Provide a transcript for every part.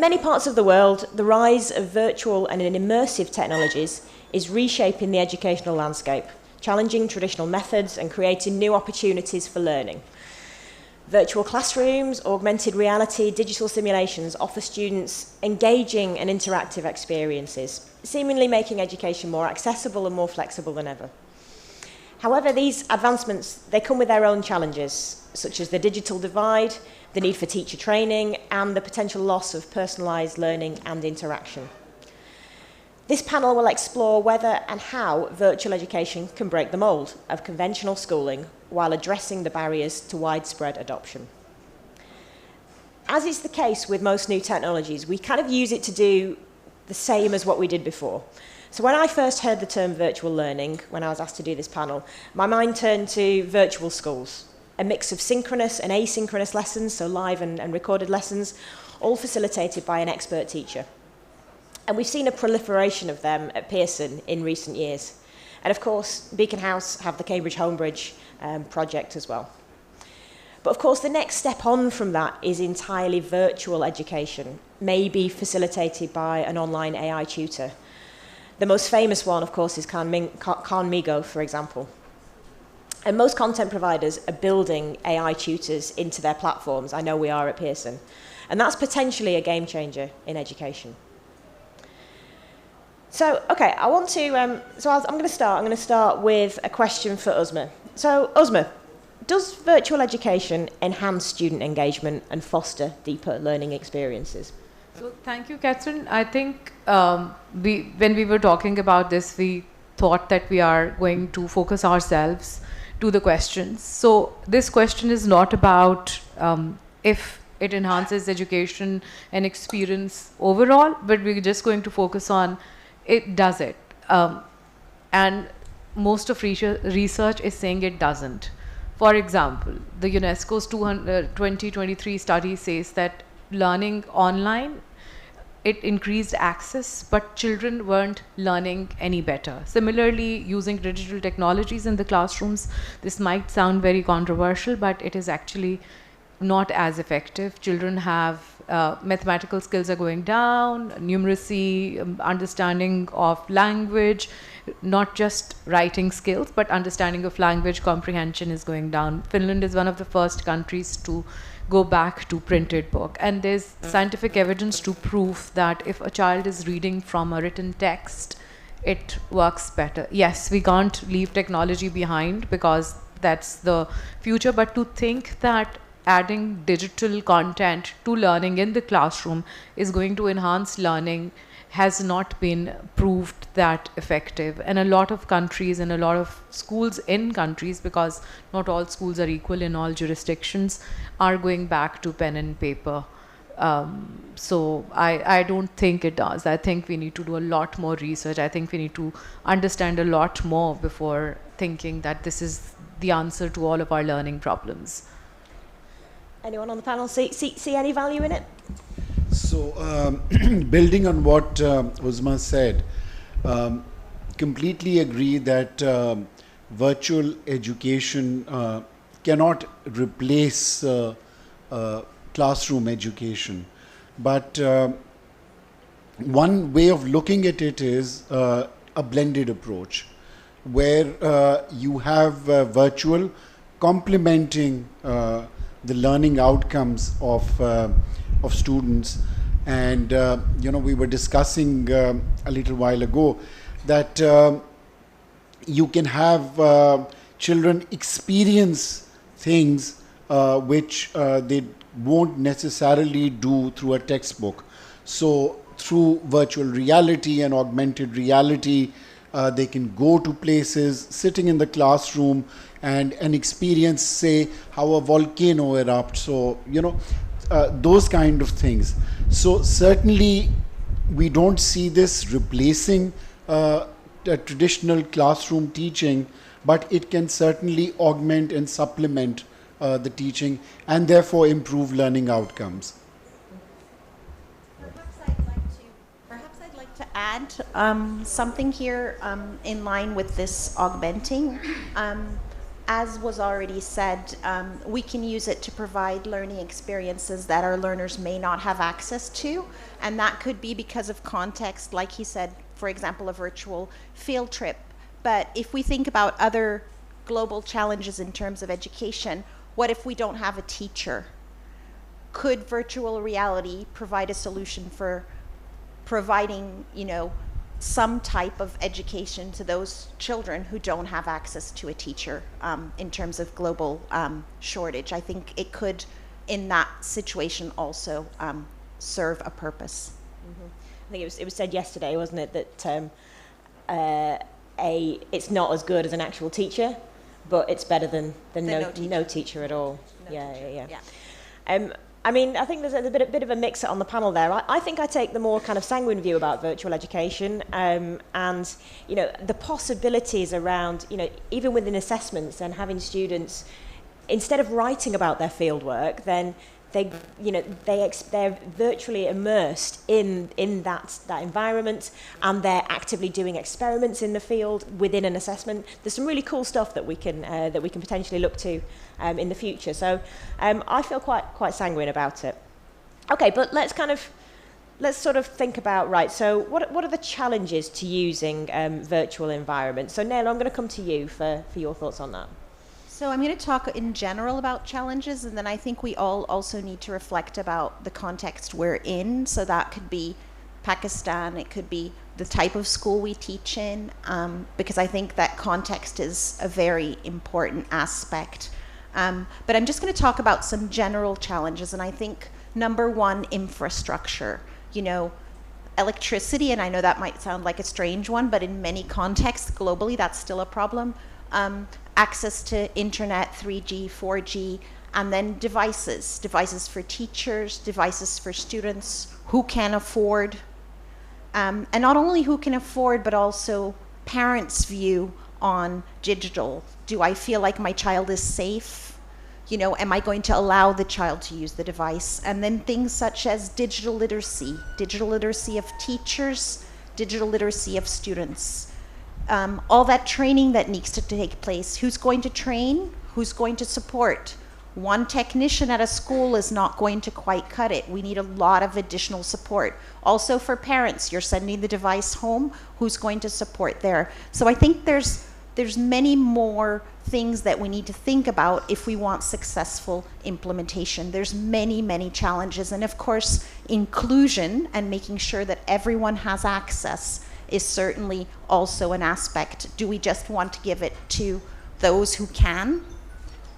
In many parts of the world, the rise of virtual and immersive technologies is reshaping the educational landscape, challenging traditional methods and creating new opportunities for learning. Virtual classrooms, augmented reality, digital simulations offer students engaging and interactive experiences, seemingly making education more accessible and more flexible than ever. However, these advancements, they come with their own challenges, such as the digital divide, the need for teacher training, and the potential loss of personalised learning and interaction. This panel will explore whether and how virtual education can break the mould of conventional schooling while addressing the barriers to widespread adoption. As is the case with most new technologies, we kind of use it to do the same as what we did before. So when I first heard the term virtual learning, when I was asked to do this panel, my mind turned to virtual schools, a mix of synchronous and asynchronous lessons, so live and recorded lessons, all facilitated by an expert teacher. And we've seen a proliferation of them at Pearson in recent years. And of course, Beacon House have the Cambridge Homebridge project as well. But of course, the next step on from that is entirely virtual education, maybe facilitated by an online AI tutor. The most famous one, of course, is Khan-Migo, for example. And most content providers are building AI tutors into their platforms. I know we are at Pearson. And that's potentially a game changer in education. So, okay, I want to, I'm going to start with a question for Uzma. So, Uzma, does virtual education enhance student engagement and foster deeper learning experiences? So, thank you, Kathryn. I think when we were talking about this, we thought that we are going to focus ourselves to the questions. So, this question is not about if it enhances education and experience overall, but we're just going to focus on it does it. And most of research is saying it doesn't. For example, the UNESCO's 2023 study says that learning online, it increased access, but children weren't learning any better. Similarly, using digital technologies in the classrooms, this might sound very controversial, but it is actually not as effective. Children have mathematical skills are going down, numeracy, understanding of language, not just writing skills, but understanding of language comprehension is going down. Finland is one of the first countries to go back to printed book. And there's scientific evidence to prove that if a child is reading from a written text, it works better. Yes, we can't leave technology behind because that's the future, but to think that adding digital content to learning in the classroom is going to enhance learning has not been proved that effective. And a lot of countries and a lot of schools in countries, because not all schools are equal in all jurisdictions, are going back to pen and paper. So I don't think it does. I think we need to do a lot more research. I think we need to understand a lot more before thinking that this is the answer to all of our learning problems. Anyone on the panel see any value in it? So, building on what Uzma said, completely agree that virtual education cannot replace classroom education. But one way of looking at it is a blended approach, where you have virtual complementing the learning outcomes of students. And we were discussing a little while ago that you can have children experience things which they won't necessarily do through a textbook. So through virtual reality and augmented reality, they can go to places, sitting in the classroom, and experience, say, how a volcano erupts. So, those kind of things. So certainly we don't see this replacing the traditional classroom teaching, but it can certainly augment and supplement the teaching and therefore improve learning outcomes. Perhaps I'd like to add something here in line with this augmenting. as was already said, we can use it to provide learning experiences that our learners may not have access to. And that could be because of context, like he said, for example, a virtual field trip. But if we think about other global challenges in terms of education, what if we don't have a teacher? Could virtual reality provide a solution for providing, some type of education to those children who don't have access to a teacher in terms of global shortage? I think it could, in that situation, also serve a purpose. Mm-hmm. I think it was said yesterday, wasn't it, that it's not as good as an actual teacher, but it's better than no teacher at all. Yeah. I mean, I think there's a bit of a mix on the panel there. I think I take the more kind of sanguine view about virtual education, and the possibilities around, even within assessments and having students, instead of writing about their fieldwork, then they're virtually immersed in that environment, and they're actively doing experiments in the field within an assessment. There's some really cool stuff that we can potentially look to in the future. So I feel quite sanguine about it. Okay, but let's sort of think about, right, so what are the challenges to using virtual environments? So Nele, I'm going to come to you for your thoughts on that. So I'm going to talk in general about challenges, and then I think we all also need to reflect about the context we're in. So that could be Pakistan, it could be the type of school we teach in, because I think that context is a very important aspect. But I'm just going to talk about some general challenges, and I think number one, infrastructure. Electricity, and I know that might sound like a strange one, but in many contexts globally, that's still a problem. Access to internet, 3G, 4G, and then devices for teachers, devices for students who can afford, and not only who can afford, but also parents' view on digital. Do I feel like my child is safe? Am I going to allow the child to use the device? And then things such as digital literacy of teachers, digital literacy of students. All that training that needs to take place. Who's going to train? Who's going to support? One technician at a school is not going to quite cut it. We need a lot of additional support. Also for parents, you're sending the device home. Who's going to support there? So I think there's many more things that we need to think about if we want successful implementation. There's many, many challenges. And of course, inclusion and making sure that everyone has access is certainly also an aspect. Do we just want to give it to those who can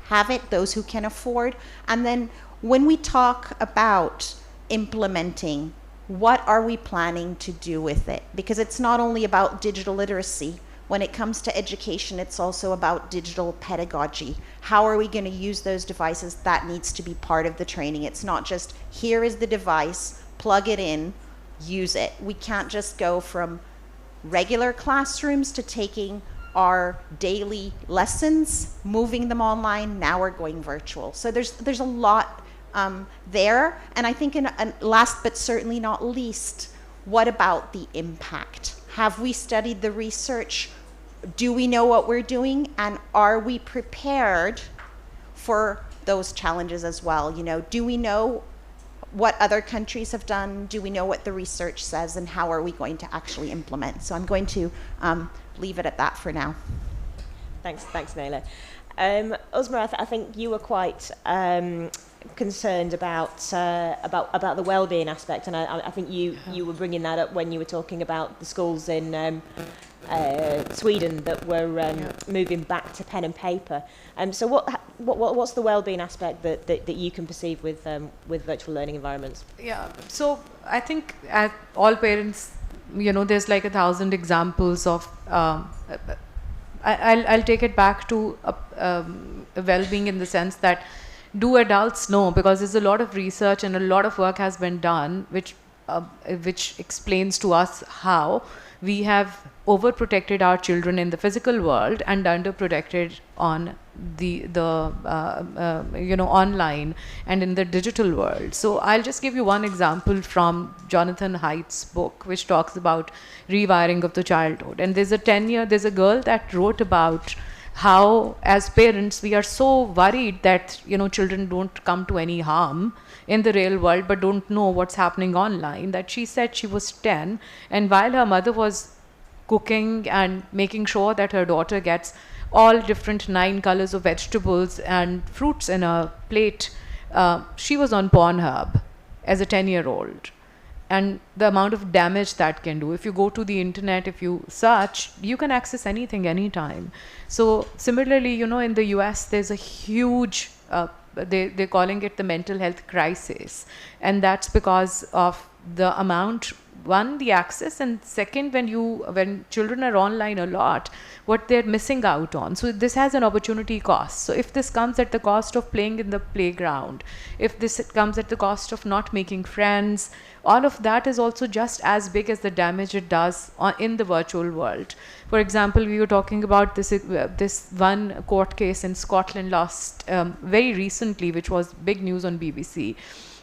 have it, those who can afford? And then when we talk about implementing, what are we planning to do with it? Because it's not only about digital literacy. When it comes to education, it's also about digital pedagogy. How are we going to use those devices? That needs to be part of the training. It's not just, here is the device, plug it in, use it. We can't just go from regular classrooms to taking our daily lessons, moving them online. Now we're going virtual. So there's a lot there. And I think last but certainly not least, what about the impact? Have we studied the research? Do we know what we're doing? And are we prepared for those challenges as well? Do we know what other countries have done? Do we know what the research says, and how are we going to actually implement? So I'm going to leave it at that for now. Thanks, Nele. Uzma, I think you were quite concerned about the well-being aspect, and I think you were bringing that up when you were talking about the schools in Sweden that were moving back to pen and paper. So what's the well-being aspect that you can perceive with virtual learning environments? Yeah. So I think at all parents, there's like 1,000 examples of. I'll take it back to well-being in the sense that, do adults know? Because there's a lot of research and a lot of work has been done, which explains to us how we have overprotected our children in the physical world and underprotected on the online and in the digital world. So I'll just give you one example from Jonathan Haidt's book, which talks about rewiring of the childhood. And there's a girl that wrote about how as parents we are so worried that children don't come to any harm in the real world but don't know what's happening online, that she said she was 10, and while her mother was cooking and making sure that her daughter gets all different 9 colors of vegetables and fruits in a plate, she was on Pornhub as a 10-year-old. And the amount of damage that can do. If you go to the internet, if you search, you can access anything, anytime. So similarly, in the US, there's a huge, they're calling it the mental health crisis. And that's because of the amount, one, the access, and second, when children are online a lot, what they're missing out on. So this has an opportunity cost. So if this comes at the cost of playing in the playground, if this comes at the cost of not making friends, all of that is also just as big as the damage it does in the virtual world. For example, we were talking about this one court case in Scotland very recently, which was big news on BBC,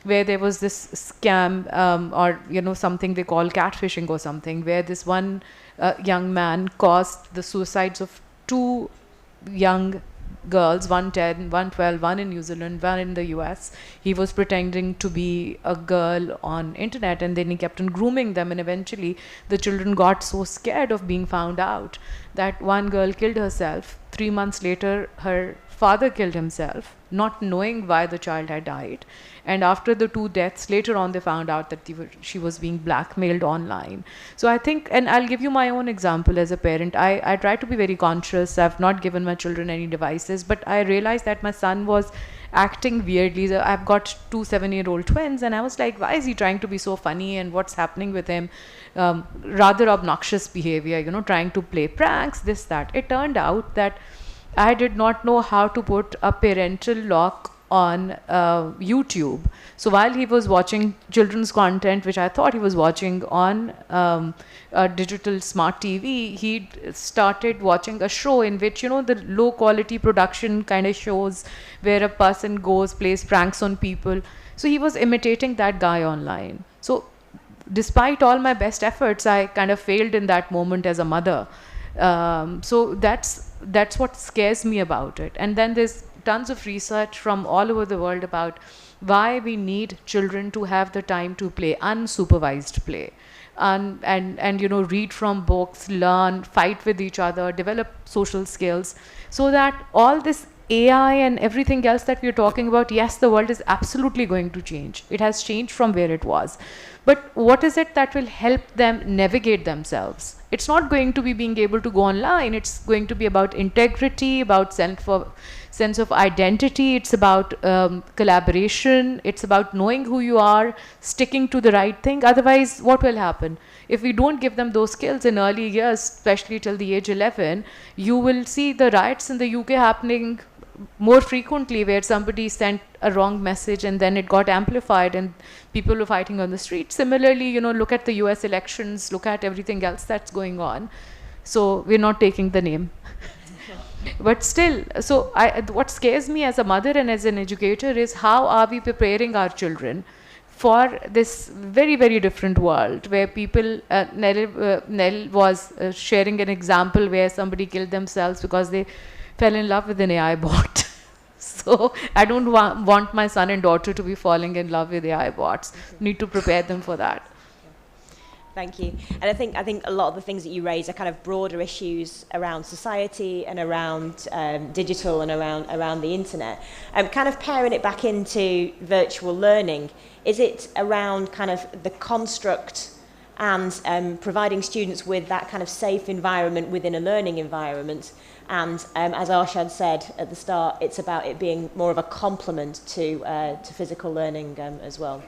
where there was this scam or something they call catfishing or something, where this one young man caused the suicides of 2 young girls, one 10, one 12, one in New Zealand, one in the US. He was pretending to be a girl on internet, and then he kept on grooming them, and eventually the children got so scared of being found out that one girl killed herself. 3 months later, her father killed himself, not knowing why the child had died. And after the 2 deaths, later on they found out that she was being blackmailed online. So I think, and I'll give you my own example as a parent. I try to be very conscious. I've not given my children any devices, but I realized that my son was acting weirdly. So I've got 2 7-year-old twins, and I was like, why is he trying to be so funny, and what's happening with him? Rather obnoxious behavior, trying to play pranks, this, that. It turned out that I did not know how to put a parental lock on YouTube. So while he was watching children's content, which I thought he was watching on a digital smart TV, he started watching a show in which, the low quality production kind of shows where a person goes, plays pranks on people. So he was imitating that guy online. So despite all my best efforts, I kind of failed in that moment as a mother. So that's what scares me about it. And then there's tons of research from all over the world about why we need children to have the time to play, unsupervised play, and read from books, learn, fight with each other, develop social skills, so that all this AI and everything else that we're talking about, yes, the world is absolutely going to change. It has changed from where it was. But what is it that will help them navigate themselves? It's not going to be being able to go online. It's going to be about integrity, about sense of identity. It's about collaboration. It's about knowing who you are, sticking to the right thing. Otherwise, what will happen? If we don't give them those skills in early years, especially till the age 11, you will see the riots in the UK happening more frequently, where somebody sent a wrong message and then it got amplified and people were fighting on the street. Similarly, look at the US elections, look at everything else that's going on. So we're not taking the name. But still, so what scares me as a mother and as an educator is how are we preparing our children for this very, very different world where people, Nele was sharing an example where somebody killed themselves because they fell in love with an AI bot. So I don't want my son and daughter to be falling in love with AI bots. Need to prepare them for that. Thank you. And I think a lot of the things that you raise are kind of broader issues around society and around digital and around the internet. Kind of pairing it back into virtual learning, is it around kind of the construct and providing students with that kind of safe environment within a learning environment? And as Arshad said at the start, it's about it being more of a complement to physical learning as well.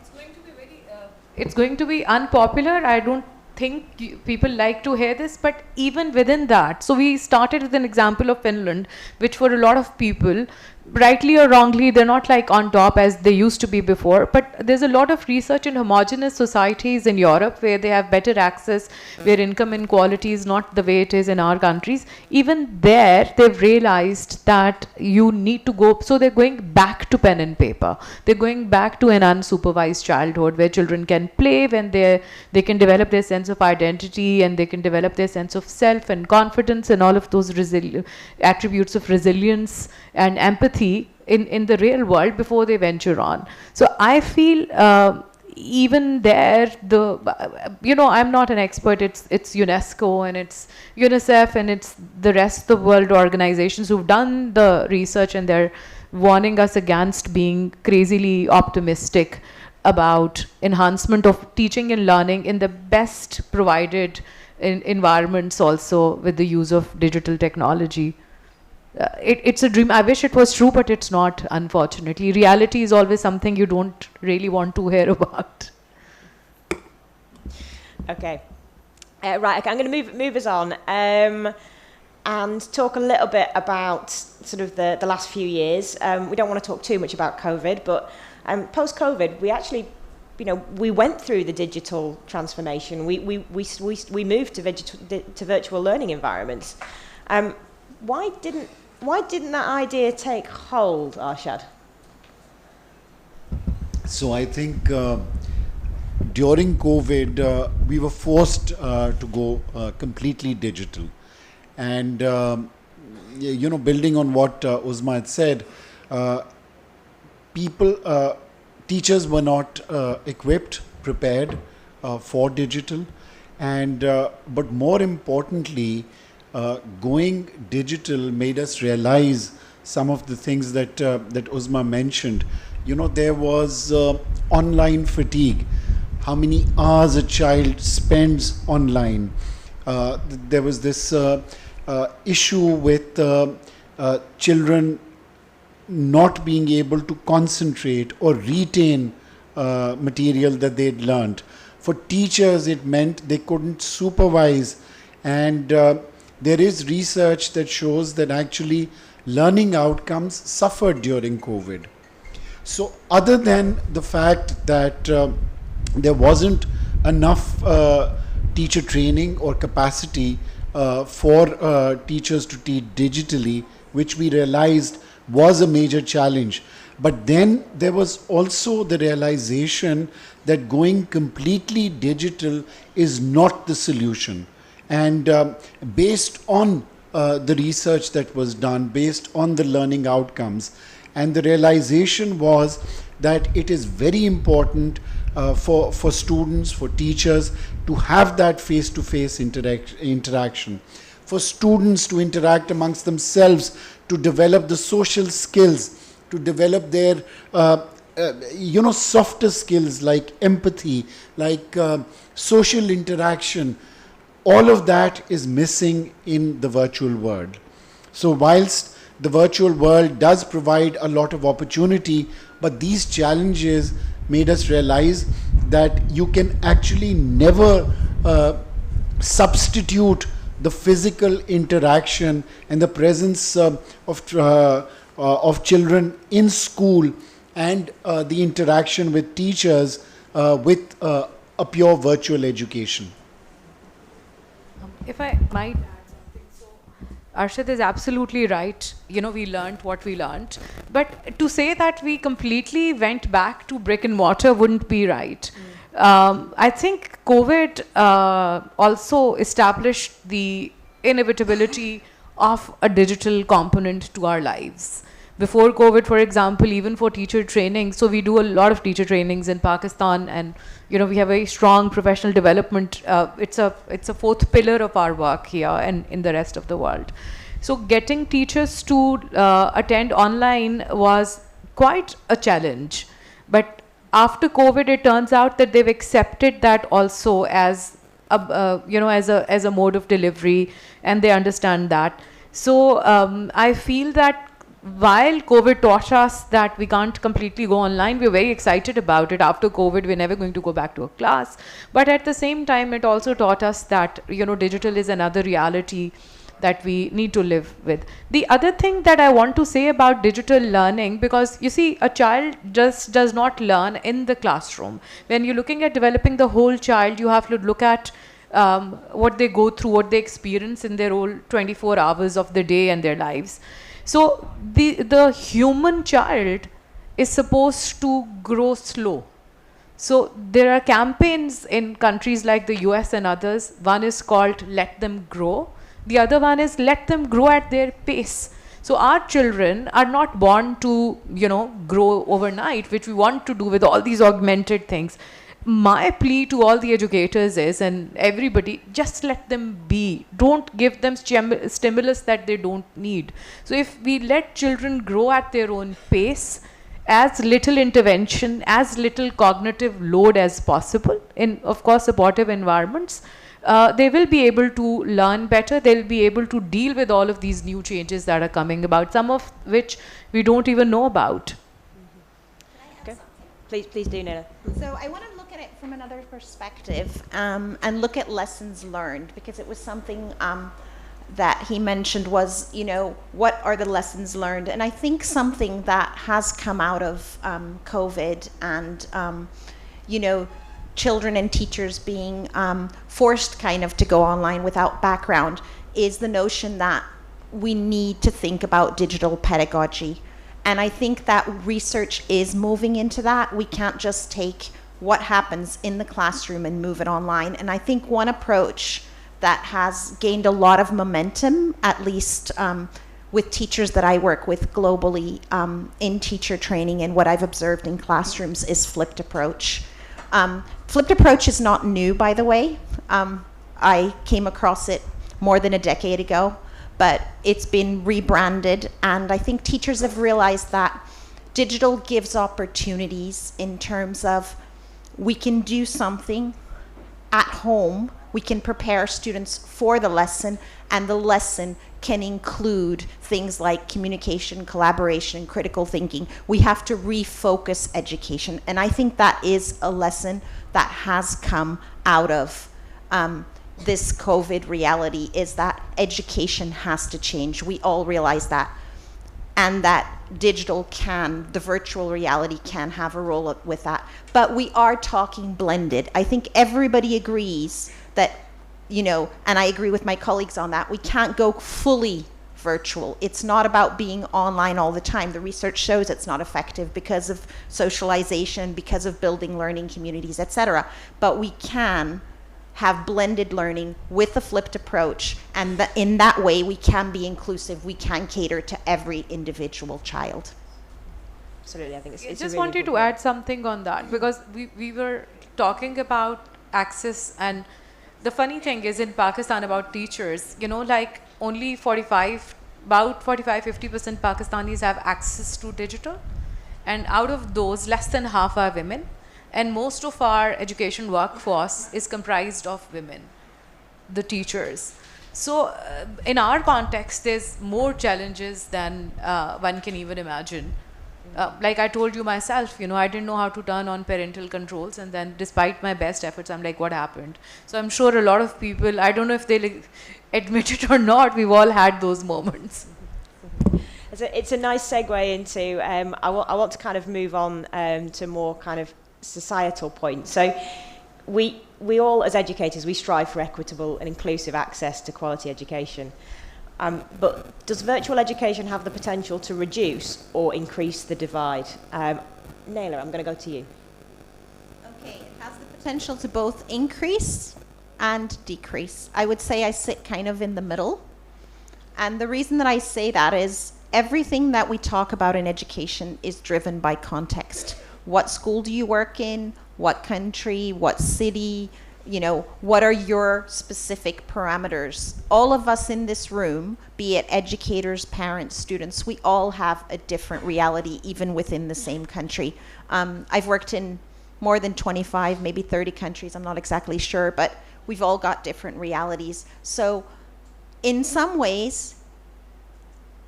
It's going to be unpopular. I don't think people like to hear this, but even within that, so we started with an example of Finland, which for a lot of people rightly or wrongly, they're not like on top as they used to be before. But there's a lot of research in homogeneous societies in Europe where they have better access, where income inequality is not the way it is in our countries. Even there, they've realized that you need to go, so they're going back to pen and paper. They're going back to an unsupervised childhood where children can play, when they can develop their sense of identity, and they can develop their sense of self and confidence and all of those attributes of resilience and empathy in the real world before they venture on. So I feel even there, I'm not an expert. It's UNESCO and it's UNICEF and it's the rest of the world organizations who've done the research, and they're warning us against being crazily optimistic about enhancement of teaching and learning in the best provided environments, also with the use of digital technology. It's a dream. I wish it was true, but it's not, unfortunately. Reality is always something you don't really want to hear about. Okay. Right, okay, I'm going to move us on and talk a little bit about sort of the last few years. We don't want to talk too much about COVID, but post-COVID, we actually, we went through the digital transformation. We moved to virtual learning environments. Why didn't that idea take hold, Arshad? So I think during COVID, we were forced to go completely digital. And, building on what Uzma had said, teachers were not equipped, prepared for digital. But more importantly, going digital made us realize some of the things that Uzma mentioned. There was online fatigue. How many hours a child spends online. There was this issue with children not being able to concentrate or retain material that they'd learned. For teachers, it meant they couldn't supervise, and there is research that shows that actually learning outcomes suffered during COVID. So other than the fact that there wasn't enough teacher training or capacity for teachers to teach digitally, which we realized was a major challenge. But then there was also the realization that going completely digital is not the solution. And based on the research that was done, based on the learning outcomes, and the realization was that it is very important for students, for teachers to have that face-to-face interaction, for students to interact amongst themselves, to develop the social skills, to develop their softer skills like empathy, like social interaction. All of that is missing in the virtual world. So whilst the virtual world does provide a lot of opportunity, but these challenges made us realize that you can actually never substitute the physical interaction and the presence of children in school and the interaction with teachers with a pure virtual education. If I might add something, so Arshad is absolutely right. We learned what we learned. But to say that we completely went back to brick and mortar wouldn't be right. I think COVID also established the inevitability of a digital component to our lives. Before COVID, for example, even for teacher training, so we do a lot of teacher trainings in Pakistan, and we have very strong professional development. It's a fourth pillar of our work here and in the rest of the world. So getting teachers to attend online was quite a challenge. But after COVID, it turns out that they've accepted that also as as a mode of delivery, and they understand that. So I feel that while COVID taught us that we can't completely go online, we're very excited about it. After COVID, we're never going to go back to a class. But at the same time, it also taught us that, digital is another reality that we need to live with. The other thing that I want to say about digital learning, because you see, a child just does not learn in the classroom. When you're looking at developing the whole child, you have to look at what they go through, what they experience in their whole 24 hours of the day and their lives. So the human child is supposed to grow slow. So there are campaigns in countries like the US and others. One is called Let Them Grow. The other one is Let Them Grow at Their Pace. So our children are not born to, grow overnight, which we want to do with all these augmented things. My plea to all the educators is, and everybody, just let them be. Don't give them stimulus that they don't need. So if we let children grow at their own pace, as little intervention, as little cognitive load as possible, in, of course, supportive environments, they will be able to learn better. They'll be able to deal with all of these new changes that are coming about, some of which we don't even know about. Okay. Please do, Nele. So I want to look at it from another perspective and look at lessons learned, because it was something that he mentioned was, what are the lessons learned? And I think something that has come out of COVID and, children and teachers being forced kind of to go online without background is the notion that we need to think about digital pedagogy. And I think that research is moving into that. We can't just take what happens in the classroom and move it online. And I think one approach that has gained a lot of momentum, at least with teachers that I work with globally in teacher training and what I've observed in classrooms, is flipped approach. Flipped approach is not new, by the way. I came across it more than a decade ago, but it's been rebranded, and I think teachers have realized that digital gives opportunities in terms of we can do something at home. We can prepare students for the lesson, and the lesson can include things like communication, collaboration, critical thinking. We have to refocus education. And I think that is a lesson that has come out of this COVID reality, is that education has to change. We all realize that. And that digital the virtual reality can have a role with that. But we are talking blended. I think everybody agrees that, and I agree with my colleagues on that, we can't go fully virtual. It's not about being online all the time. The research shows it's not effective because of socialization, because of building learning communities, etc. But we can have blended learning with a flipped approach, and in that way we can be inclusive. We can cater to every individual child. Absolutely, I think it's I a just really wanted to important add something on that, because we were talking about access, and the funny thing is in Pakistan about teachers, like only 50% Pakistanis have access to digital, and out of those, less than half are women. And most of our education workforce is comprised of women, the teachers. So in our context, there's more challenges than one can even imagine. Like I told you myself, I didn't know how to turn on parental controls, and then despite my best efforts, I'm like, what happened? So I'm sure a lot of people, I don't know if they admit it or not, we've all had those moments. It's a nice segue into, I want to kind of move on to more kind of societal point. So we all, as educators, we strive for equitable and inclusive access to quality education. But does virtual education have the potential to reduce or increase the divide? Nele, I'm going to go to you. Okay, it has the potential to both increase and decrease. I would say I sit kind of in the middle. And the reason that I say that is everything that we talk about in education is driven by context. What school do you work in? What country? What city? What are your specific parameters? All of us in this room, be it educators, parents, students, we all have a different reality, even within the same country. I've worked in more than 25, maybe 30 countries, I'm not exactly sure, but we've all got different realities. So in some ways,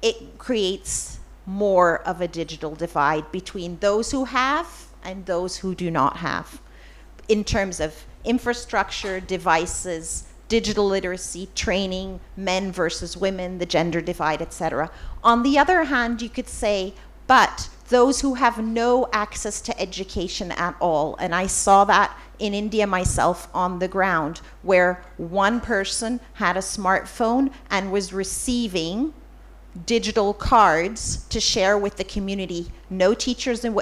it creates more of a digital divide between those who have and those who do not have, in terms of infrastructure, devices, digital literacy training, men versus women, the gender divide, etc. On the other hand, you could say, but those who have no access to education at all, and I saw that in India myself on the ground, where one person had a smartphone and was receiving digital cards to share with the community. No teachers in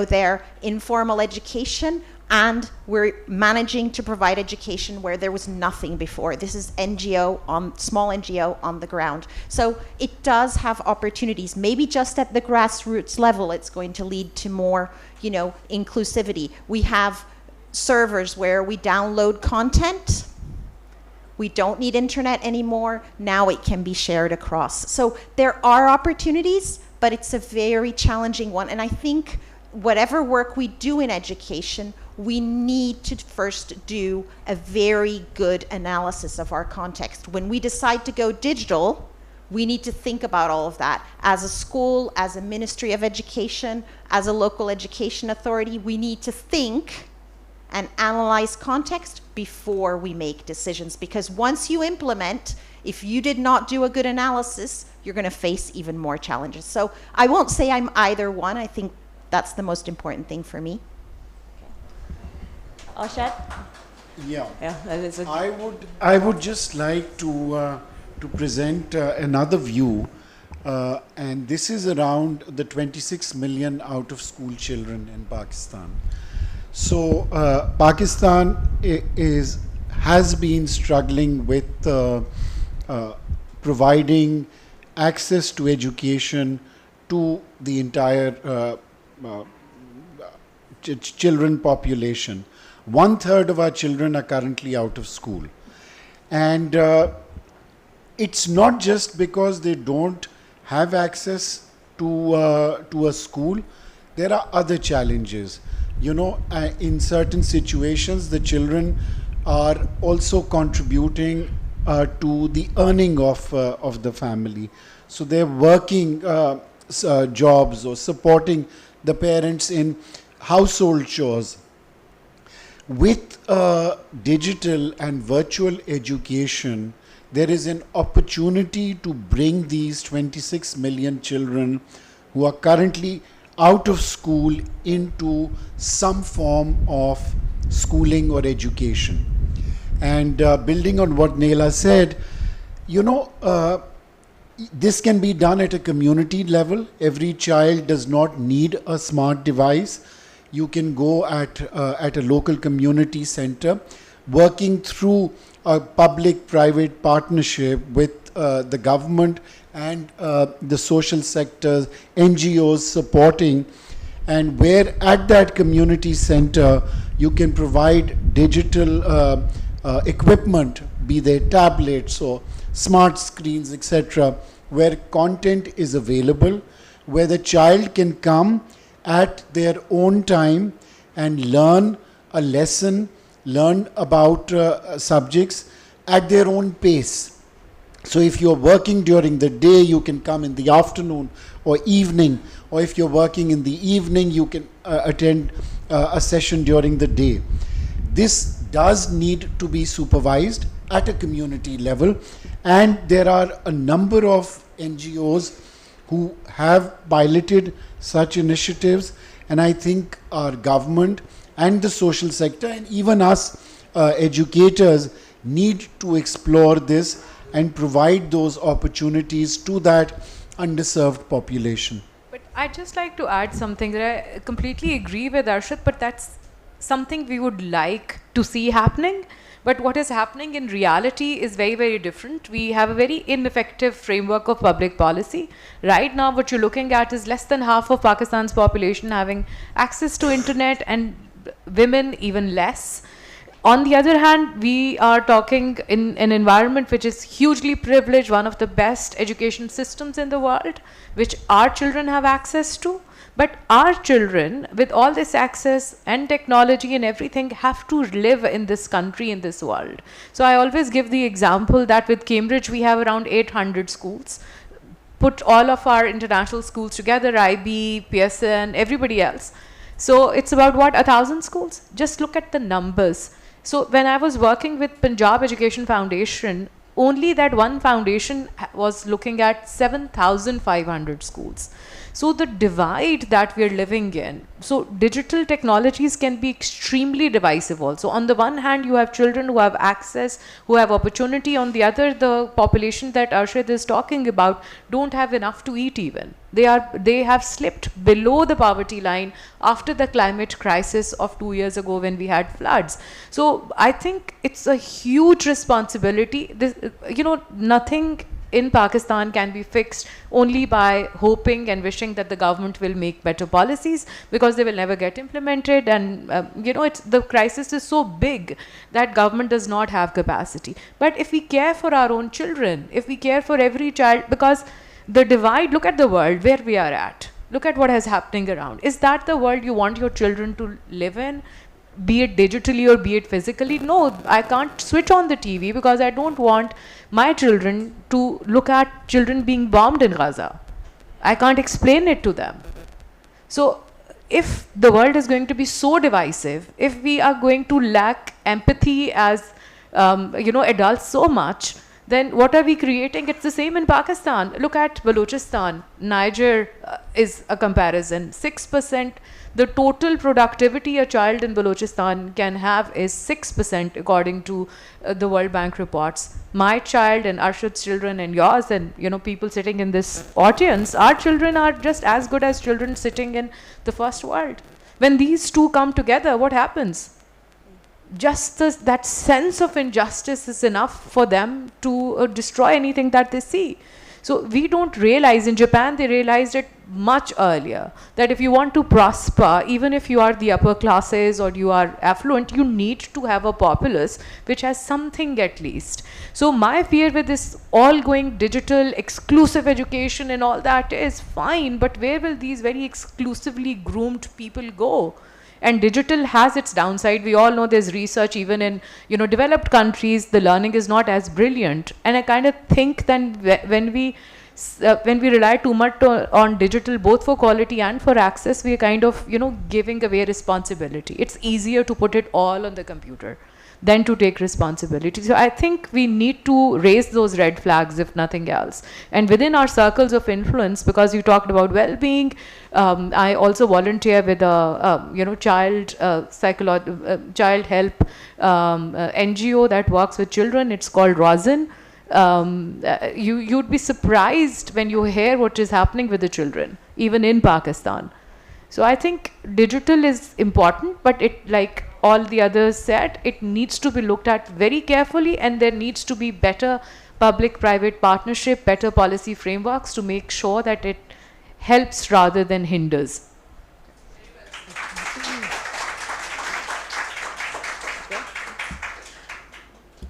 their informal education, and we're managing to provide education where there was nothing before. This is small NGO on the ground. So it does have opportunities. Maybe just at the grassroots level, it's going to lead to more, inclusivity. We have servers where we download content. We don't need internet anymore. Now it can be shared across. So there are opportunities, but it's a very challenging one. And I think whatever work we do in education, we need to first do a very good analysis of our context. When we decide to go digital, we need to think about all of that. As a school, as a Ministry of Education, as a local education authority, we need to think and analyze context before we make decisions. Because once you implement, if you did not do a good analysis, you're going to face even more challenges. So I won't say I'm either one. I think that's the most important thing for me. Arshad? Yeah. Yeah, I would just like to present another view, and this is around the 26 million out of school children in Pakistan. So Pakistan has been struggling with providing access to education to the entire children population. 1/3 of our children are currently out of school, and it's not just because they don't have access to a school. There are other challenges. In certain situations, the children are also contributing to the earning of the family. So they're working jobs or supporting the parents in household chores. With digital and virtual education, there is an opportunity to bring these 26 million children who are currently out of school into some form of schooling or education. And building on what Nele said, this can be done at a community level. Every child does not need a smart device. You can go at a local community center, working through a public-private partnership with the government and the social sectors, NGOs supporting, and where at that community center you can provide digital equipment, be they tablets or smart screens, etc., where content is available, where the child can come at their own time and learn a lesson, learn about subjects at their own pace. So if you're working during the day, you can come in the afternoon or evening, or if you're working in the evening, you can attend a session during the day. This does need to be supervised at a community level, and there are a number of NGOs who have piloted such initiatives, and I think our government and the social sector and even us educators need to explore this and provide those opportunities to that underserved population. But I'd just like to add something that I completely agree with Arshad, but that's something we would like to see happening. But what is happening in reality is very, very different. We have a very ineffective framework of public policy. Right now, what you're looking at is less than half of Pakistan's population having access to internet, and women even less. On the other hand, we are talking in an environment which is hugely privileged, one of the best education systems in the world, which our children have access to. But our children, with all this access and technology and everything, have to live in this country, in this world. So I always give the example that with Cambridge, we have around 800 schools. Put all of our international schools together, IB, PSN, everybody else. So it's about, 1,000 schools? Just look at the numbers. So when I was working with Punjab Education Foundation, only that one foundation was looking at 7,500 schools. So the divide that we are living in, so digital technologies can be extremely divisive also. On the one hand, you have children who have access, who have opportunity. On the other, the population that Arshad is talking about don't have enough to eat even. They have slipped below the poverty line after the climate crisis of 2 years ago when we had floods. So I think it's a huge responsibility. This, nothing in Pakistan can be fixed only by hoping and wishing that the government will make better policies, because they will never get implemented. And the crisis is so big that government does not have capacity. But if we care for our own children, if we care for every child, because the divide, look at the world where we are at. Look at what is happening around. Is that the world you want your children to live in? Be it digitally or be it physically? No, I can't switch on the TV because I don't want my children to look at children being bombed in Gaza. I can't explain it to them. So if the world is going to be so divisive, if we are going to lack empathy as adults so much, then what are we creating? It's the same in Pakistan. Look at Balochistan. Niger is a comparison. 6%. The total productivity a child in Balochistan can have is 6% according to the World Bank reports. My child and Arshad's children and yours and people sitting in this audience, our children are just as good as children sitting in the first world. When these two come together, what happens? Just that sense of injustice is enough for them to destroy anything that they see. So we don't realize, in Japan they realized it much earlier, that if you want to prosper, even if you are the upper classes or you are affluent, you need to have a populace which has something at least. So my fear with this all going digital, exclusive education and all that is fine, but where will these very exclusively groomed people go? And digital has its downside. We all know there's research even in developed countries, the learning is not as brilliant. And I kind of think then when we rely too much on digital, both for quality and for access, we are kind of giving away responsibility. It's easier to put it all on the computer than to take responsibility. So I think we need to raise those red flags, if nothing else. And within our circles of influence, because you talked about well-being, I also volunteer with a child help NGO that works with children. It's called Rosin. You'd be surprised when you hear what is happening with the children, even in Pakistan. So I think digital is important, but it, like all the others said, it needs to be looked at very carefully, and there needs to be better public-private partnership, better policy frameworks to make sure that it helps rather than hinders.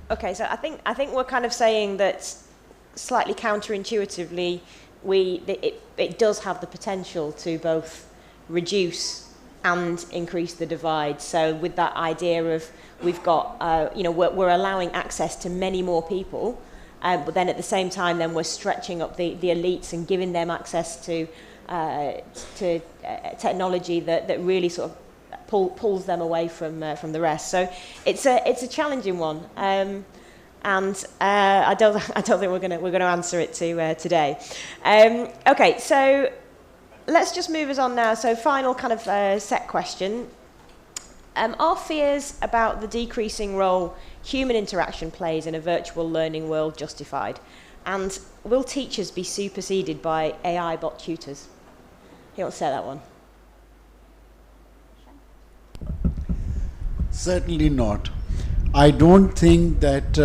Okay, so I think we're kind of saying that slightly counterintuitively, it does have the potential to both reduce and increase the divide. So with that idea of we've got, we're allowing access to many more people, but then at the same time, then we're stretching up the elites and giving them access to technology that really sort of pulls them away from the rest. So it's a challenging one, and I don't think we're going to answer it today. Okay, so let's just move us on now. So final kind of set question. Are fears about the decreasing role human interaction plays in a virtual learning world justified? And will teachers be superseded by AI bot tutors? Who wants to say that one? Certainly not. I don't think that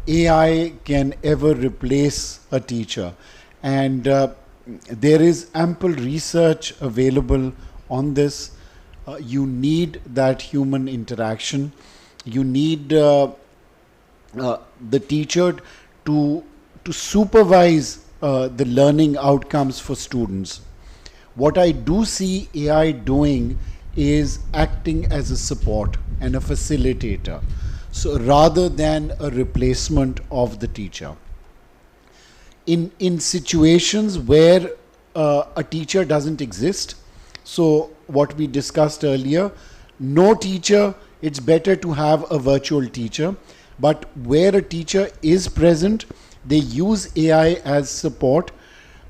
AI can ever replace a teacher. And there is ample research available on this. You need that human interaction. You need the teacher to supervise the learning outcomes for students. What I do see AI doing is acting as a support and a facilitator, so rather than a replacement of the teacher. In situations where a teacher doesn't exist, so what we discussed earlier, no teacher it's better to have a virtual teacher. But where a teacher is present, they use AI as support,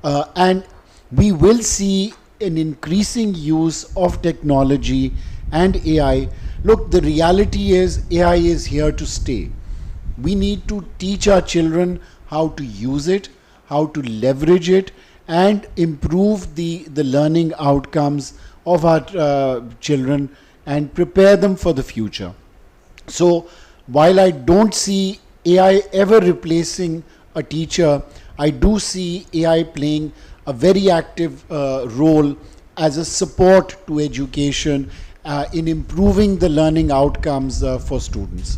and we will see an increasing use of technology and AI. Look, the reality is AI is here to stay. We need to teach our children how to use it, how to leverage it, and improve the learning outcomes of our children and prepare them for the future. So while I don't see AI ever replacing a teacher, I do see AI playing a very active role as a support to education in improving the learning outcomes for students.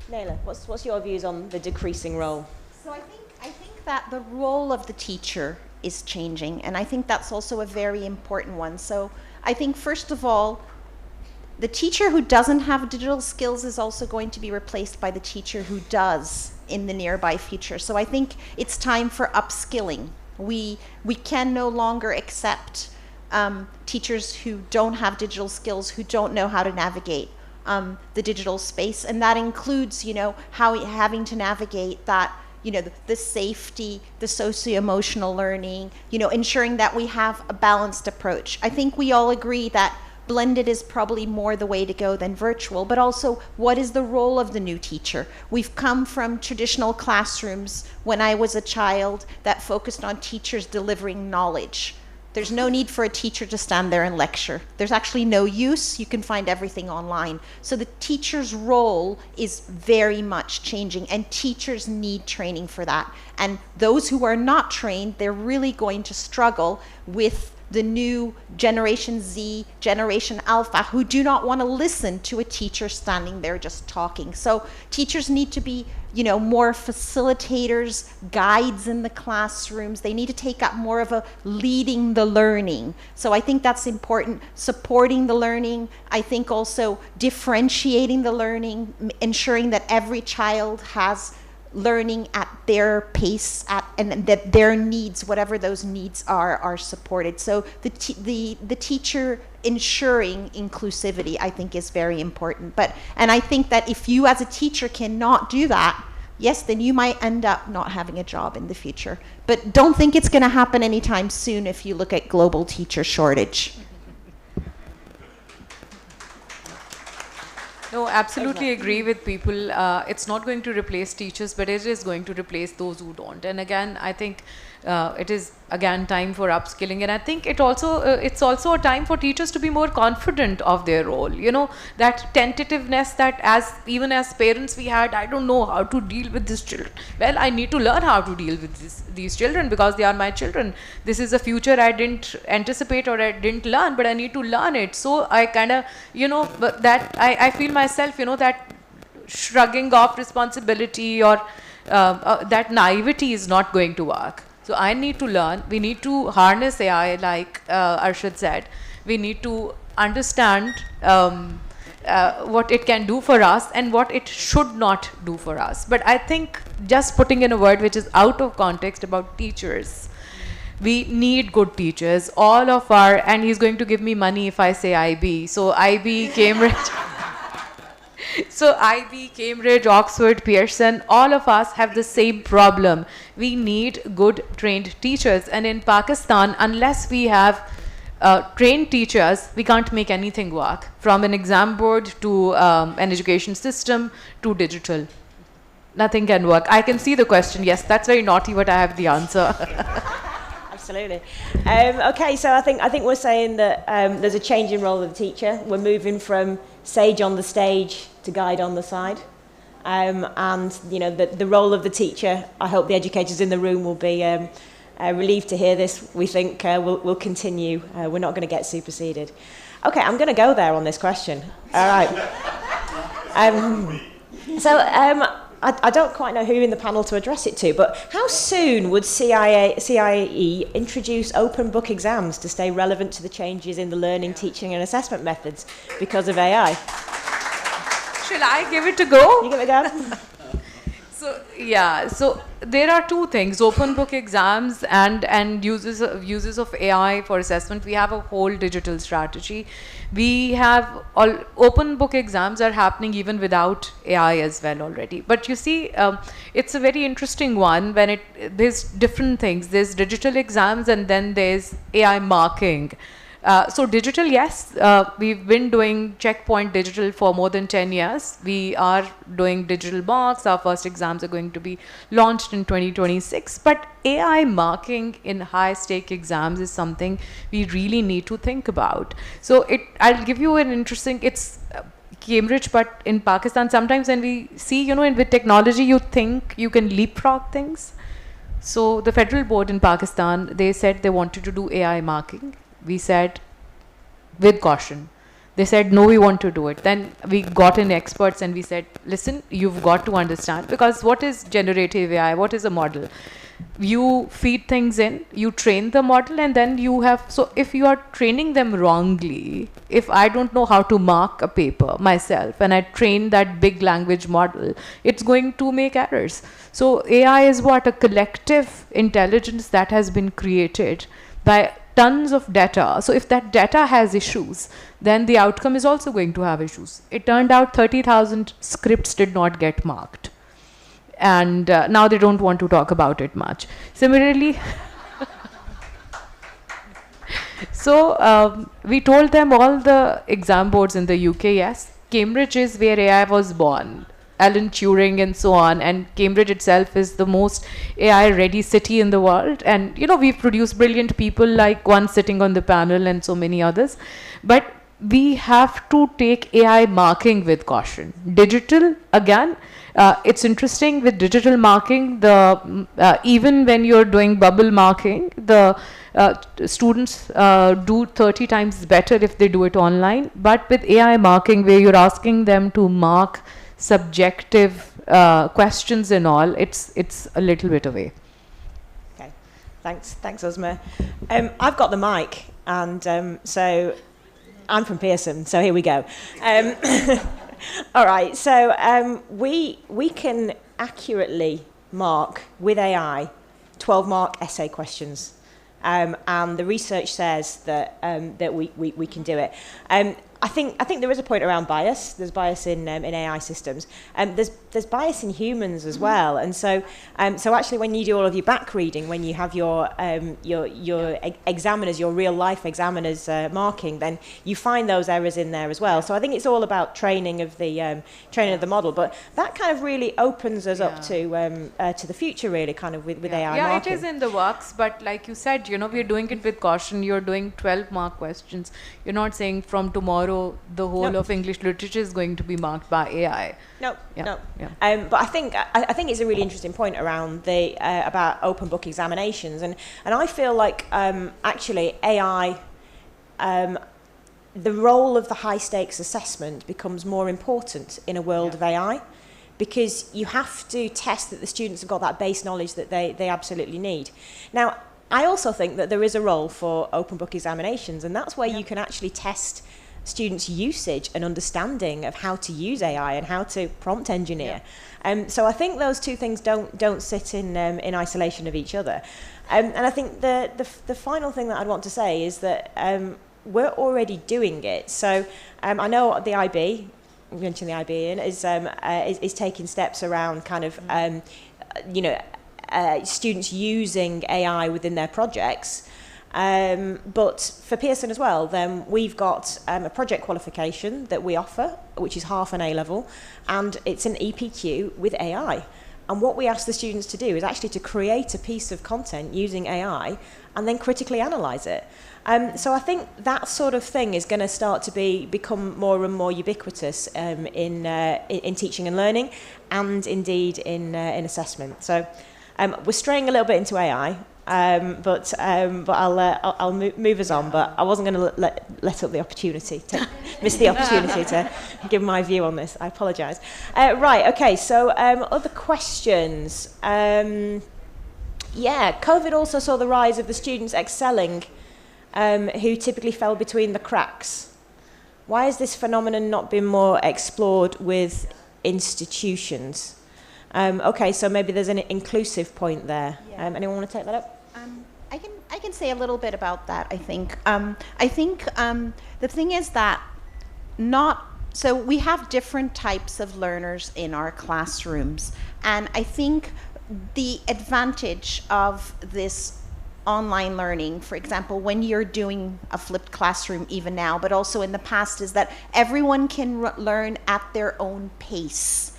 Nele, what's your views on the decreasing role? So I think that the role of the teacher is changing, and I think that's also a very important one. So I think, first of all, the teacher who doesn't have digital skills is also going to be replaced by the teacher who does in the nearby future. So I think it's time for upskilling. We can no longer accept teachers who don't have digital skills, who don't know how to navigate the digital space, and that includes, having to navigate that, the safety, the socio-emotional learning, ensuring that we have a balanced approach. I think we all agree that blended is probably more the way to go than virtual, but also what is the role of the new teacher? We've come from traditional classrooms when I was a child that focused on teachers delivering knowledge. There's no need for a teacher to stand there and lecture. There's actually no use. You can find everything online. So the teacher's role is very much changing, and teachers need training for that. And those who are not trained, they're really going to struggle with the new Generation Z, Generation Alpha, who do not want to listen to a teacher standing there just talking. So teachers need to be, more facilitators, guides in the classrooms. They need to take up more of a leading the learning. So I think that's important, supporting the learning. I think also differentiating the learning, ensuring that every child has learning at their pace, and that their needs, whatever those needs are supported. So the teacher ensuring inclusivity, I think, is very important. And I think that if you as a teacher cannot do that, yes, then you might end up not having a job in the future. But don't think it's going to happen anytime soon if you look at global teacher shortage. No, absolutely agree with people. It's not going to replace teachers, but it is going to replace those who don't. And again, I think it is again time for upskilling, and I think it's also a time for teachers to be more confident of their role. That tentativeness that even as parents we had, I don't know how to deal with these children. Well, I need to learn how to deal with these children because they are my children. This is a future I didn't anticipate or I didn't learn, but I need to learn it. So I kind of, but that I feel myself, that shrugging off responsibility or that naivety is not going to work. So I need to learn. We need to harness AI, like Arshad said. We need to understand what it can do for us and what it should not do for us. But I think just putting in a word which is out of context about teachers, we need good teachers. All of and he's going to give me money if I say IB. So IB, Cambridge. So IB, Cambridge, Oxford, Pearson, all of us have the same problem. We need good trained teachers. And in Pakistan, unless we have trained teachers, we can't make anything work. From an exam board to an education system to digital. Nothing can work. I can see the question. Yes, that's very naughty, but I have the answer. Absolutely. Okay, so I think we're saying that there's a change in role of the teacher. We're moving from sage on the stage to guide on the side. And the role of the teacher, I hope the educators in the room will be relieved to hear this. We think we'll continue. We're not going to get superseded. Okay, I'm going to go there on this question. All right. I don't quite know who in the panel to address it to, but how soon would CIE introduce open book exams to stay relevant to the changes in the learning, teaching and assessment methods because of AI? Shall I give it a go? You give it a go. So there are two things: open book exams and uses of AI for assessment. We have a whole digital strategy. We have all open book exams are happening even without AI as well already. But you see, it's a very interesting one when there's different things. There's digital exams and then there's AI marking. So digital, yes, we've been doing checkpoint digital for more than 10 years. We are doing digital marks. Our first exams are going to be launched in 2026. But AI marking in high-stake exams is something we really need to think about. So I'll give you an interesting, it's Cambridge, but in Pakistan, sometimes when we see, with technology, you think you can leapfrog things. So the federal board in Pakistan, they said they wanted to do AI marking. We said, with caution. They said, no, we want to do it. Then we got in experts and we said, listen, you've got to understand. Because what is generative AI? What is a model? You feed things in, you train the model, and then you have... So if you are training them wrongly, if I don't know how to mark a paper myself, and I train that big language model, it's going to make errors. So AI is what? A collective intelligence that has been created by tons of data. So if that data has issues, then the outcome is also going to have issues. It turned out 30,000 scripts did not get marked. And now they don't want to talk about it much. Similarly, so we told them, all the exam boards in the UK, yes, Cambridge is where AI was born. Alan Turing and so on, and Cambridge itself is the most AI-ready city in the world. And we've produced brilliant people like one sitting on the panel and so many others. But we have to take AI marking with caution. Digital, again, it's interesting with digital marking. Even when you're doing bubble marking, the students do 30 times better if they do it online. But with AI marking, where you're asking them to mark subjective questions and all, it's a little bit away. Okay, thanks Uzma. I've got the mic, and so I'm from Pearson, so here we go. All right, so we can accurately mark with AI 12-mark essay questions, and the research says that we can do it. I think there is a point around bias. There's bias in AI systems. There's bias in humans as well. And so actually, when you do all of your back reading, when you have your examiners, your real life examiners marking, then you find those errors in there as well. So I think it's all about training of the model. But that kind of really opens us up to the future, really, kind of with AI marking. It is in the works. But like you said, we're doing it with caution. You're doing 12-mark questions. You're not saying from tomorrow the whole of English literature is going to be marked by AI. No. But I think it's a really interesting point around about open book examinations, and I feel like actually AI, the role of the high stakes assessment becomes more important in a world of AI, because you have to test that the students have got that base knowledge that they absolutely need. Now, I also think that there is a role for open book examinations, and that's where you can actually test students' usage and understanding of how to use AI and how to prompt engineer. So I think those two things don't sit in isolation of each other. And I think the final thing that I'd want to say is that we're already doing it. So I know the IB, you mentioned the IB, is taking steps around kind of students using AI within their projects. But for Pearson as well, then we've got a project qualification that we offer, which is half an A-level, and it's an EPQ with AI. And what we ask the students to do is actually to create a piece of content using AI and then critically analyse it. So I think that sort of thing is going to start to become more and more ubiquitous in teaching and learning, and indeed in assessment. So we're straying a little bit into AI. But I'll move us on. But I wasn't going to let up the opportunity, miss the opportunity to give my view on this. I apologise. Right, okay. So other questions. COVID also saw the rise of the students excelling, who typically fell between the cracks. Why has this phenomenon not been more explored with institutions? Okay, so maybe there's an inclusive point there. Yeah. Anyone want to take that up? I can say a little bit about that, I think. The thing is that so we have different types of learners in our classrooms. And I think the advantage of this online learning, for example, when you're doing a flipped classroom even now, but also in the past, is that everyone can learn at their own pace.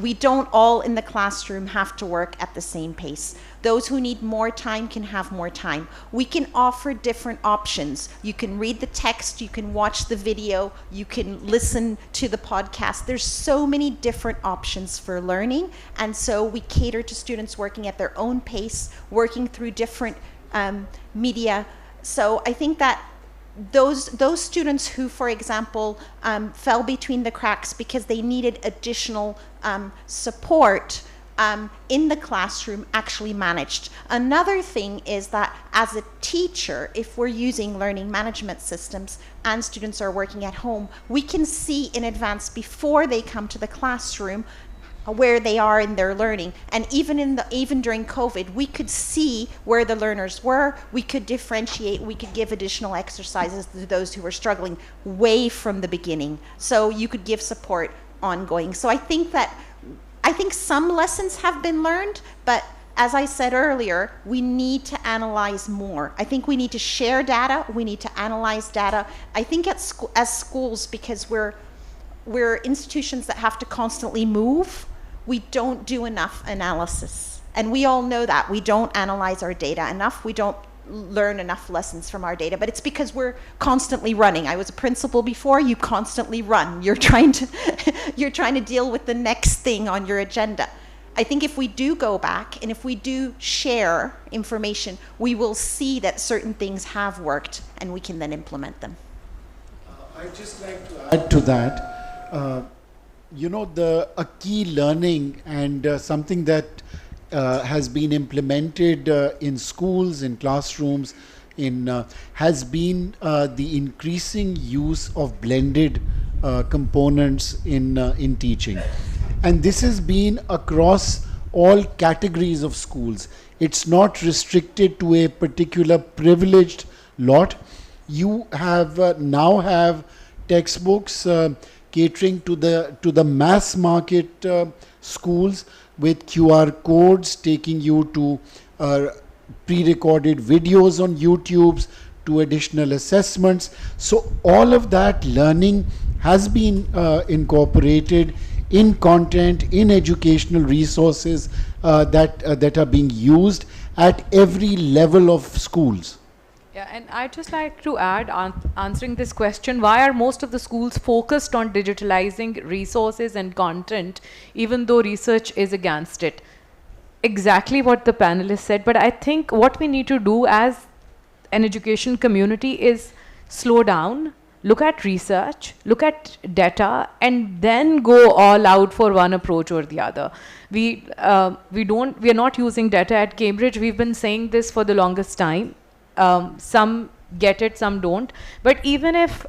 We don't all in the classroom have to work at the same pace. Those who need more time can have more time. We can offer different options. You can read the text, you can watch the video, you can listen to the podcast. There's so many different options for learning, and so we cater to students working at their own pace, working through different media. So I think that those students who, for example, fell between the cracks because they needed additional support in the classroom actually managed. Another thing is that as a teacher, if we're using learning management systems and students are working at home, we can see in advance before they come to the classroom where they are in their learning. And even during COVID, we could see where the learners were. We could differentiate. We could give additional exercises to those who were struggling way from the beginning. So you could give support ongoing. So I think some lessons have been learned, but as I said earlier, we need to analyze more. I think we need to share data. We need to analyze data. I think as schools, because we're institutions that have to constantly move, we don't do enough analysis. And we all know that. We don't analyze our data enough. We don't learn enough lessons from our data, but it's because we're constantly running. I was a principal before. You constantly run. You're trying to deal with the next thing on your agenda. I think if we do go back and if we do share information, we will see that certain things have worked and we can then implement them. I'd just like to add to that. A key learning and something that has been implemented in schools, in classrooms, has been the increasing use of blended components in teaching. And this has been across all categories of schools. It's not restricted to a particular privileged lot. You now have textbooks catering to the mass market schools, with QR codes taking you to pre-recorded videos on YouTube, to additional assessments. So all of that learning has been incorporated in content, in educational resources that are being used at every level of schools. Yeah, and I'd just like to add, answering this question, why are most of the schools focused on digitalizing resources and content, even though research is against it? Exactly what the panelists said, but I think what we need to do as an education community is slow down, look at research, look at data, and then go all out for one approach or the other. We are not using data at Cambridge. We've been saying this for the longest time. Some get it, some don't. But even if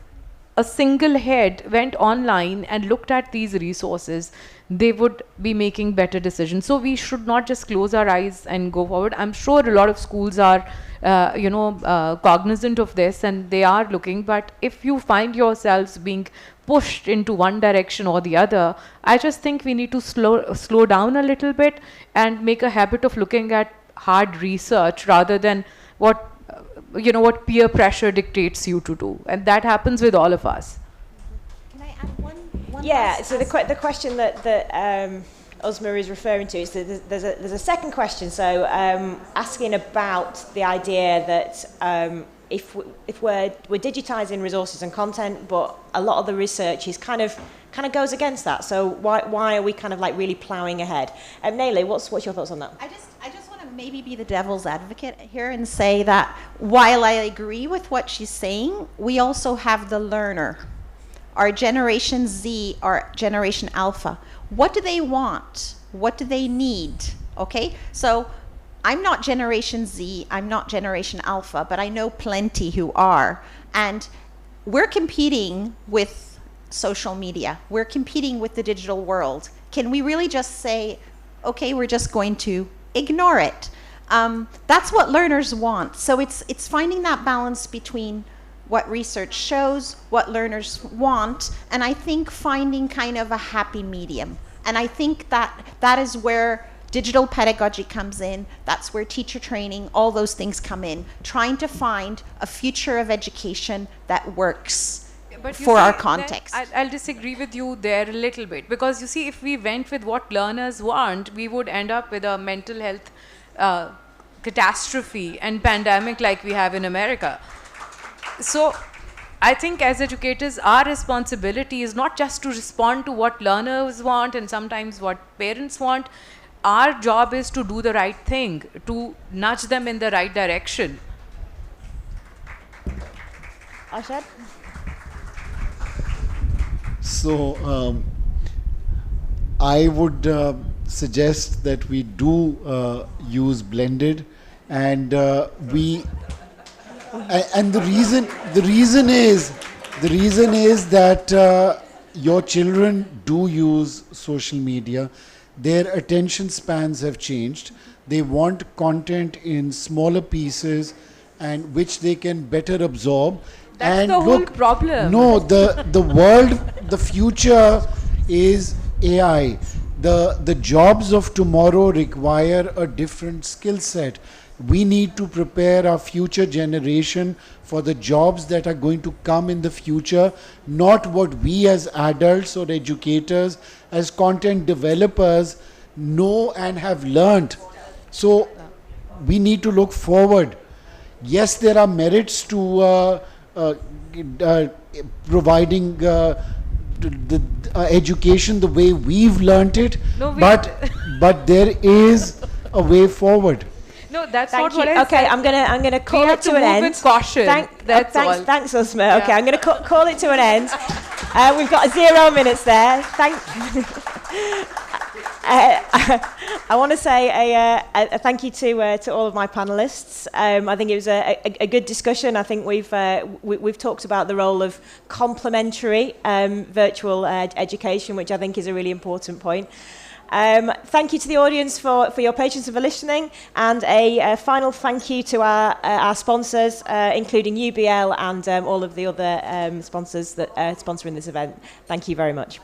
a single head went online and looked at these resources, they would be making better decisions. So we should not just close our eyes and go forward. I'm sure a lot of schools are, cognizant of this and they are looking. But if you find yourselves being pushed into one direction or the other, I just think we need to slow down a little bit and make a habit of looking at hard research rather than what peer pressure dictates you to do. And that happens with all of us. Can I add one Yeah, so the question that Uzma is referring to is that there's a second question. So asking about the idea that if we're digitizing resources and content, but a lot of the research is kind of goes against that. So why are we kind of like really ploughing ahead? Nele, what's your thoughts on that? I just want to maybe be the devil's advocate here and say that while I agree with what she's saying, we also have the learner. Our Generation Z, our Generation Alpha. What do they want? What do they need? Okay, so I'm not Generation Z, I'm not Generation Alpha, but I know plenty who are. And we're competing with social media. We're competing with the digital world. Can we really just say, okay, we're just going to ignore it. That's what learners want. So it's finding that balance between what research shows, what learners want, and I think finding kind of a happy medium. And I think that is where digital pedagogy comes in, that's where teacher training, all those things come in, trying to find a future of education that works for our context. I'll disagree with you there a little bit, because you see, if we went with what learners want, we would end up with a mental health catastrophe and pandemic like we have in America. So I think as educators, our responsibility is not just to respond to what learners want and sometimes what parents want. Our job is to do the right thing, to nudge them in the right direction. Arshad? So I would suggest that we do use blended, and and the reason is that your children do use social media. Their attention spans have changed. They want content in smaller pieces and which they can better absorb. That's and the whole look, problem. No, the world, the future is AI. The jobs of tomorrow require a different skill set. We need to prepare our future generation for the jobs that are going to come in the future, not what we as adults or educators, as content developers know and have learned. So we need to look forward. Yes, there are merits to providing the education the way we've learnt it, but there is a way forward. No, that's Thank not you. what I Okay, said. I'm gonna call We it have to to an move end. with caution. That's all. Thanks, Uzma. Yeah. Okay, I'm gonna call it to an end. We've got 0 minutes there. I want to say a thank you to all of my panellists. I think it was a good discussion. I think we've talked about the role of complementary virtual education, which I think is a really important point. Thank you to the audience for your patience and for listening, and a final thank you to our sponsors, including UBL and all of the other sponsors that are sponsoring this event. Thank you very much.